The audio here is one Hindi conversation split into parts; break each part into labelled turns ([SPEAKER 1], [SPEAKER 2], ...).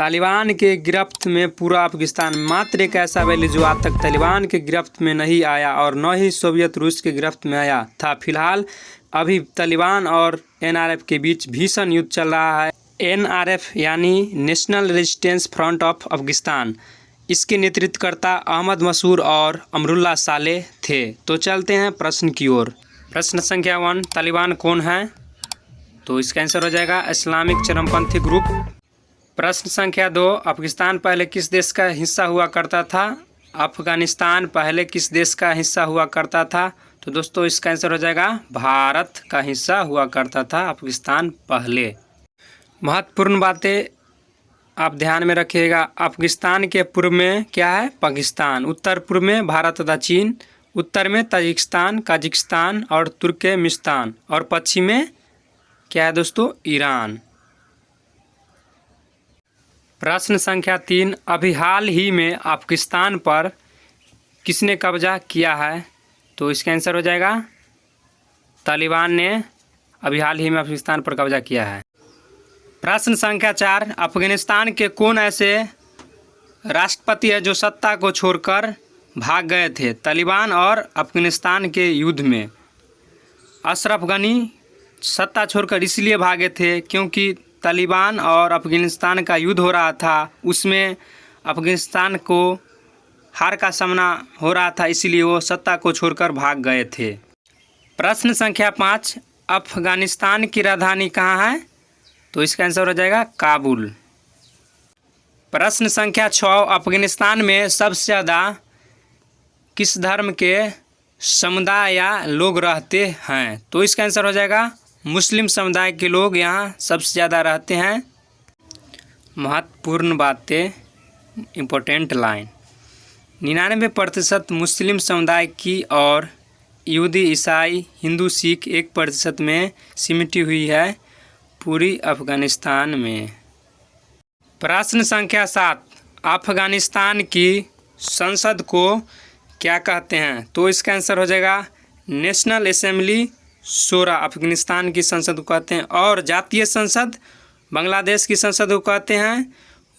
[SPEAKER 1] तालिबान के गिरफ्त में पूरा अफगानिस्तान मात्र एक ऐसा वैली जो आज तक तालिबान के गिरफ्त में नहीं आया और न ही सोवियत रूस के गिरफ्त में आया था। फिलहाल अभी तालिबान और एनआरएफ के बीच भीषण युद्ध चल रहा है। एनआरएफ यानी national resistance front of Afghanistan, इसके नेतृत्वकर्ता अहमद मसूद और अमरुल्लाह सालेह थे। तो चलते हैं प्रश्न की ओर। प्रश्न संख्या 1, तालिबान कौन है? तो इसका आंसर हो जाएगा इस्लामिक चरमपंथी ग्रुप। प्रश्न संख्या 2, अफगानिस्तान पहले किस देश का हिस्सा हुआ करता था? अफगानिस्तान पहले किस देश का हिस्सा हुआ करता था? तो दोस्तों इसका आंसर हो जाएगा भारत का हिस्सा हुआ करता था अफगानिस्तान पहले। महत्वपूर्ण बातें आप ध्यान में रखिएगा। अफगानिस्तान के पूर्व में क्या है? पाकिस्तान। उत्तर पूर्व में भारत तथा चीन। उत्तर में ताजिकिस्तान, कजाकिस्तान और तुर्कमेनिस्तान। और पश्चिम में क्या है दोस्तों? ईरान। प्रश्न संख्या 3, अभी हाल ही में अफगानिस्तान पर किसने कब्जा किया है? तो इसका आंसर हो जाएगा तालिबान ने अभी हाल ही में अफगानिस्तान पर कब्जा किया है। प्रश्न संख्या 4, अफगानिस्तान के कौन ऐसे राष्ट्रपति है जो सत्ता को छोड़कर भाग गए थे तालिबान और अफगानिस्तान के युद्ध में? अशरफ गनी सत्ता छोड़कर इसलिए भागे थे क्योंकि तालिबान और अफगानिस्तान का युद्ध हो रहा था, उसमें अफगानिस्तान को हार का सामना हो रहा था, इसीलिए वो सत्ता को छोड़कर भाग गए थे। प्रश्न संख्या 5, अफगानिस्तान की राजधानी कहाँ है? तो इसका आंसर हो जाएगा काबुल। प्रश्न संख्या 6, अफगानिस्तान में सबसे ज़्यादा किस धर्म के समुदाय या लोग रहते हैं? तो इसका आंसर हो जाएगा मुस्लिम समुदाय के लोग यहाँ सबसे ज़्यादा रहते हैं। महत्वपूर्ण बातें, इम्पोर्टेंट लाइन, 99% मुस्लिम समुदाय की और यहूदी, ईसाई, हिंदू, सिख 1% में सिमटी हुई है पूरी अफगानिस्तान में। प्रश्न संख्या 7, अफगानिस्तान की संसद को क्या कहते हैं? तो इसका आंसर हो जाएगा नेशनल असेंबली शोरा अफगानिस्तान की संसद को कहते हैं। और जातीय संसद बांग्लादेश की संसद को कहते हैं,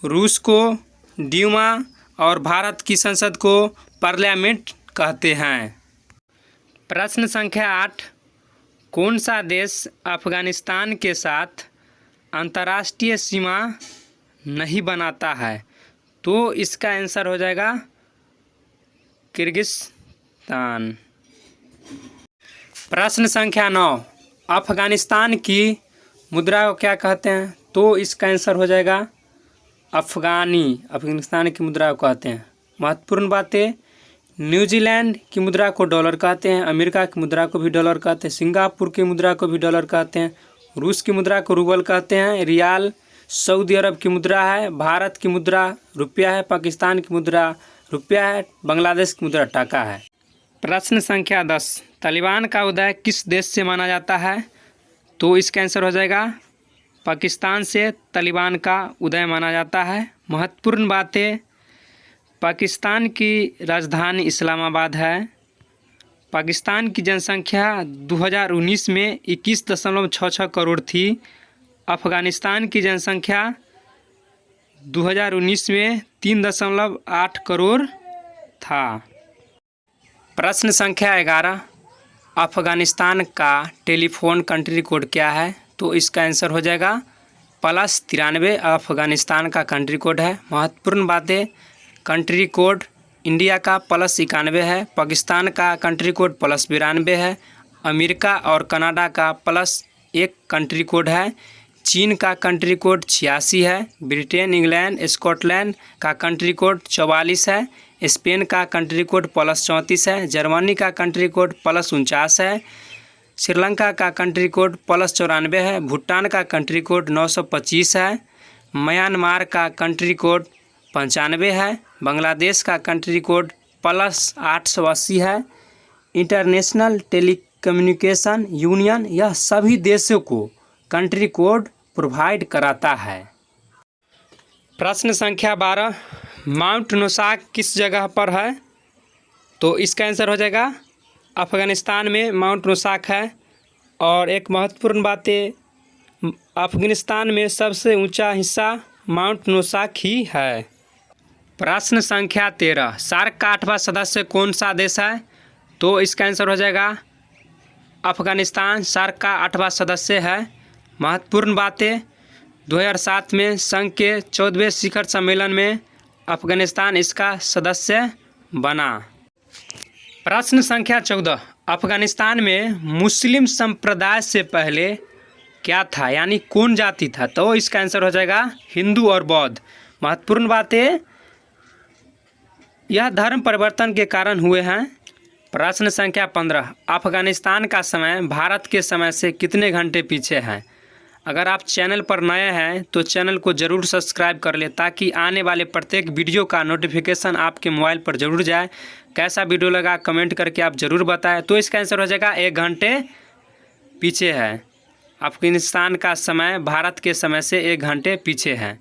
[SPEAKER 1] रूस को ड्यूमा और भारत की संसद को पार्लियामेंट कहते हैं। प्रश्न संख्या 8, कौन सा देश अफगानिस्तान के साथ अंतर्राष्ट्रीय सीमा नहीं बनाता है? तो इसका आंसर हो जाएगा किर्गिस्तान। प्रश्न संख्या 9, अफगानिस्तान की मुद्रा को क्या कहते हैं? तो इसका आंसर हो जाएगा अफगानी। अफगानिस्तान की मुद्रा को कहते हैं। महत्वपूर्ण बातें, न्यूजीलैंड की मुद्रा को डॉलर कहते हैं, अमेरिका की मुद्रा को भी डॉलर कहते हैं, सिंगापुर की मुद्रा को भी डॉलर कहते हैं, रूस की मुद्रा को रूबल कहते हैं, रियाल सऊदी अरब की मुद्रा है, भारत की मुद्रा रुपया है, पाकिस्तान की मुद्रा रुपया है, बांग्लादेश की मुद्रा टाका है। प्रश्न संख्या 10, तालिबान का उदय किस देश से माना जाता है? तो इसका आंसर हो जाएगा पाकिस्तान से तालिबान का उदय माना जाता है। महत्वपूर्ण बातें, पाकिस्तान की राजधानी इस्लामाबाद है। पाकिस्तान की जनसंख्या 2019 में 21.66 करोड़ थी। अफगानिस्तान की जनसंख्या 2019 में 3.8 करोड़ था। प्रश्न संख्या 11, अफगानिस्तान का टेलीफोन कंट्री कोड क्या है? तो इसका आंसर हो जाएगा +93। अफगानिस्तान का कंट्री कोड है। महत्वपूर्ण बातें, कंट्री कोड इंडिया का +91 है, पाकिस्तान का कंट्री कोड +92 है, अमेरिका और कनाडा का +1 कंट्री कोड है, चीन का कंट्री कोड 86 है, ब्रिटेन, इंग्लैंड, स्कॉटलैंड का कंट्री कोड 44 है, स्पेन का कंट्री कोड +34 है, जर्मनी का कंट्री कोड +49 है, श्रीलंका का कंट्री कोड +94 है, भूटान का कंट्री कोड 925 है, म्यांमार का कंट्री कोड 95 है, बांग्लादेश का कंट्री कोड +880 है। इंटरनेशनल टेलीकम्युनिकेशन यूनियन यह सभी देशों को कंट्री कोड प्रोवाइड कराता है। प्रश्न संख्या 12, माउंट नौशाद किस जगह पर है? तो इसका आंसर हो जाएगा अफ़गानिस्तान में माउंट नौशाद है। और एक महत्वपूर्ण बात है, अफ़गानिस्तान में सबसे ऊंचा हिस्सा माउंट नोसाक ही है। प्रश्न संख्या 13, सार्क का 8वां सदस्य कौन सा देश है? तो इसका आंसर हो जाएगा अफगानिस्तान सार्क का 8वां सदस्य है। महत्वपूर्ण बातें, 2007 में संघ के 14वें शिखर सम्मेलन में अफगानिस्तान इसका सदस्य बना। प्रश्न संख्या 14, अफगानिस्तान में मुस्लिम संप्रदाय से पहले क्या था, यानी कौन जाति था? तो इसका आंसर हो जाएगा हिंदू और बौद्ध। महत्वपूर्ण बातें, यह धर्म परिवर्तन के कारण हुए हैं। प्रश्न संख्या 15, अफगानिस्तान का समय भारत के समय से कितने घंटे पीछे है? अगर आप चैनल पर नए हैं तो चैनल को ज़रूर सब्सक्राइब कर ले ताकि आने वाले प्रत्येक वीडियो का नोटिफिकेशन आपके मोबाइल पर ज़रूर जाए। कैसा वीडियो लगा कमेंट करके आप ज़रूर बताएं। तो इसका आंसर हो जाएगा 1 घंटे पीछे है। अफगानिस्तान का समय भारत के समय से 1 घंटे पीछे है।